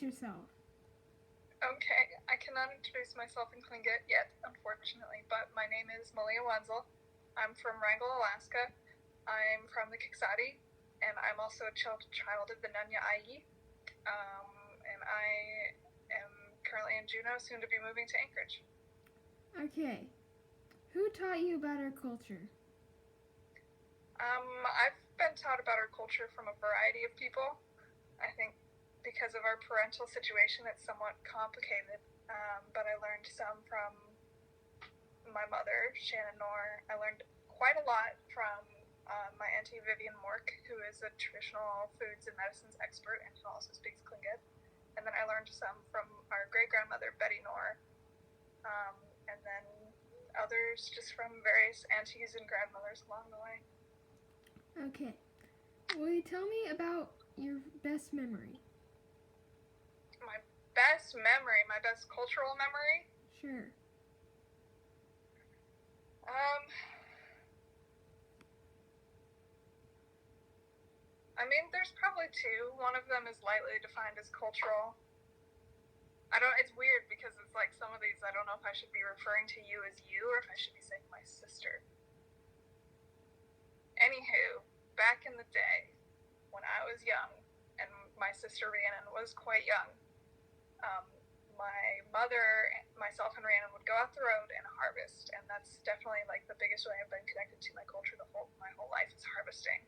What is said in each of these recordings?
introduce yourself? Okay, I cannot introduce myself in Tlingit yet, unfortunately, but my name is Maleah Wenzel. I'm from Wrangell, Alaska. I'm from the Kiksati, and I'm also a child of the Nunya Ai. And I am currently in Juneau, soon to be moving to Anchorage. Okay. Who taught you about our culture? I've been taught about our culture from a variety of people. I think because of our parental situation, it's somewhat complicated. But I learned some from my mother, Shannon Knorr. I learned quite a lot from my auntie Vivian Mork, who is a traditional foods and medicines expert and who also speaks Tlingit. And then I learned some from our great-grandmother, Betty Knorr. And then others just from various aunties and grandmothers along the way. Okay. Will you tell me about your best memory? My best memory, my best cultural memory? Sure. I mean, there's probably two. One of them is lightly defined as cultural. It's weird because it's like some of these, I don't know if I should be referring to you as you or if I should be saying my sister. Anywho, back in the day, when I was young, and my sister Rhiannon was quite young, my mother, myself, and Rhiannon would go out the road and harvest, and that's definitely like the biggest way I've been connected to my culture my whole life is harvesting.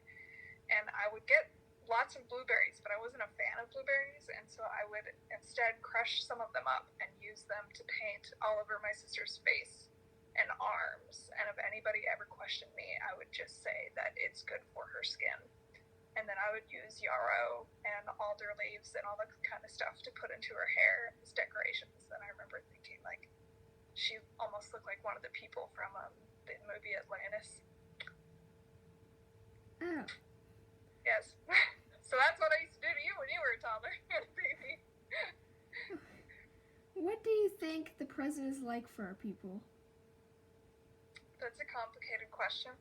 And I would get lots of blueberries, but I wasn't a fan of blueberries, and so I would instead crush some of them up and use them to paint all over my sister's face and arms. And if anybody ever questioned me, I would just say that it's good for her skin. And then I would use yarrow and alder leaves and all that kind of stuff to put into her hair as decorations. And I remember thinking, like, she almost looked like one of the people from the movie Atlantis. Oh. Yes. So that's what I used to do to you when you were a toddler and a baby. What do you think the present is like for our people? That's a complicated question.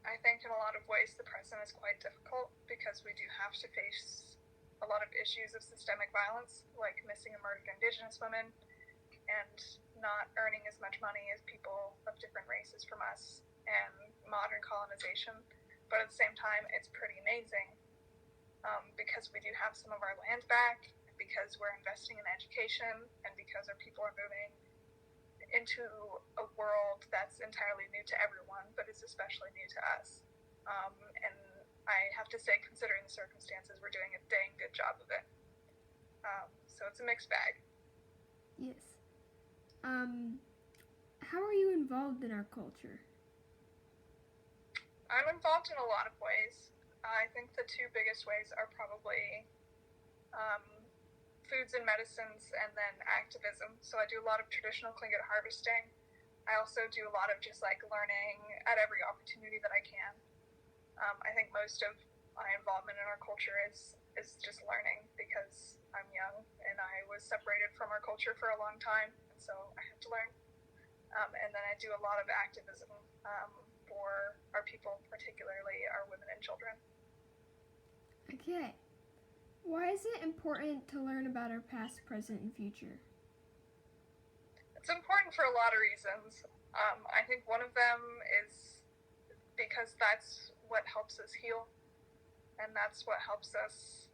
I think in a lot of ways the present is quite difficult because we do have to face a lot of issues of systemic violence, like missing and murdered Indigenous women and not earning as much money as people of different races from us and modern colonization. But at the same time, it's pretty amazing because we do have some of our land back, because we're investing in education, and because our people are moving into a world that's entirely new to everyone, but is especially new to us. And I have to say, considering the circumstances, we're doing a dang good job of it. So it's a mixed bag. Yes. How are you involved in our culture? I'm involved in a lot of ways. I think the two biggest ways are probably foods and medicines and then activism. So I do a lot of traditional Tlingit harvesting. I also do a lot of just like learning at every opportunity that I can. I think most of my involvement in our culture is just learning because I'm young and I was separated from our culture for a long time, and so I have to learn. And then I do a lot of activism for our people, particularly our women and children. Okay. Why is it important to learn about our past, present, and future? It's important for a lot of reasons. I think one of them is because that's what helps us heal, and that's what helps us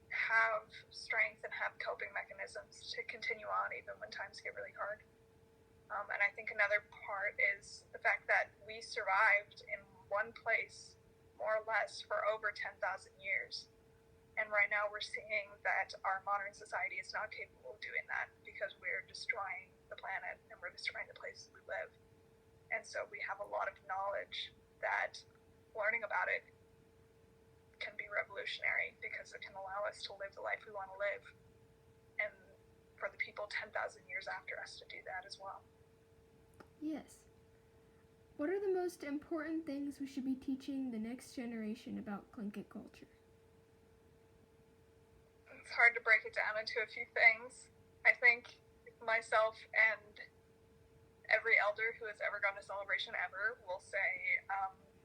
have strength and have coping mechanisms to continue on even when times get really hard. And I think another part is the fact that we survived in one place more or less for over 10,000 years. And right now we're seeing that our modern society is not capable of doing that because we're destroying the planet and we're destroying the places we live. And so we have a lot of knowledge that learning about it can be revolutionary because it can allow us to live the life we want to live. And for the people 10,000 years after us to do that as well. Yes. What are the most important things we should be teaching the next generation about Tlingit culture? It's hard to break it down into a few things. I think myself and every elder who has ever gone to celebration ever will say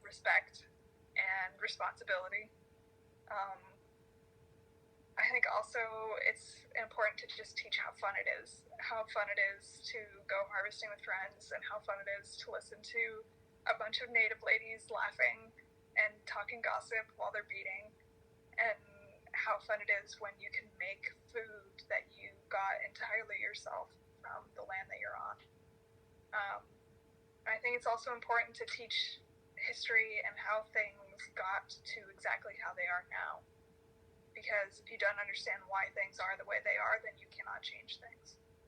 respect and responsibility. I think also also, it's important to just teach how fun it is to go harvesting with friends, and how fun it is to listen to a bunch of native ladies laughing and talking gossip while they're beating, and how fun it is when you can make food that you got entirely yourself from the land that you're on. I think it's also important to teach history and how things got to exactly how they are now. Because if you don't understand why things are the way they are, then you cannot change things.